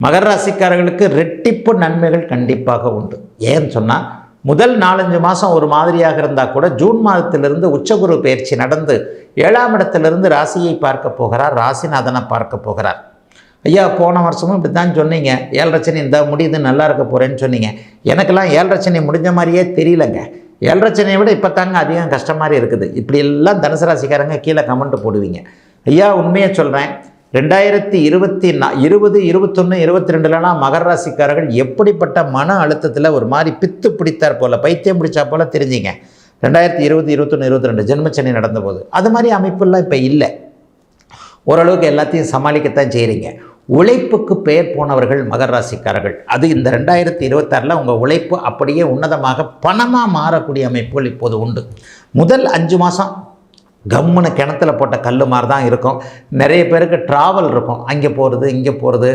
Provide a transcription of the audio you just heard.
மகர ராசிக்காரர்களுக்கு ரெட்டிப்பு நன்மைகள் கண்டிப்பாக உண்டு. ஏன்னு சொன்னால், முதல் 4-5 மாதம் ஒரு மாதிரியாக இருந்தால் கூட ஜூன் மாதத்திலிருந்து உச்சகுரு பயிற்சி நடந்து 7ஆம் இடத்திலிருந்து ராசியை பார்க்க போகிறார், ராசிநாதனை பார்க்க போகிறார். ஐயா, போன வருஷமும் இப்படி தான் சொன்னீங்க, 7 சனி இந்த முடியுது நல்லா இருக்க போகிறேன்னு சொன்னீங்க. எனக்கெல்லாம் 7 சனி முடிஞ்ச மாதிரியே தெரியலங்க. 7 சனியை விட இப்போ தாங்க அதிகம் கஷ்டம் மாதிரி இருக்குது. இப்படி எல்லாம் தனுசு ராசிக்காரங்க கீழே கமெண்ட் போடுவீங்க. ஐயா, உண்மையை சொல்கிறேன், 2020, 21, 22லலாம் மகர ராசிக்காரர்கள் எப்படிப்பட்ட மன அழுத்தத்தில் ஒரு மாதிரி பித்து பிடித்தார் போல், பைத்தியம் பிடிச்சா போல் தெரிஞ்சிங்க. 2020, 21, 22 ஜென்மச்சனி நடந்தபோது அது மாதிரி அமைப்புலாம் இப்போ இல்லை. ஓரளவுக்கு எல்லாத்தையும் சமாளிக்கத்தான் செய்கிறீங்க. உழைப்புக்கு பெயர் போனவர்கள் மகர ராசிக்காரர்கள். அது இந்த 2026 உங்கள் உழைப்பு அப்படியே உன்னதமாக பணமாக மாறக்கூடிய அமைப்புகள் இப்போது உண்டு. முதல் 5 மாதம் கம்முன்னு கிணத்துல போட்ட கல் மாதிரி தான் இருக்கும். நிறைய பேருக்கு ட்ராவல் இருக்கும், அங்கே போகிறது இங்கே போகிறது.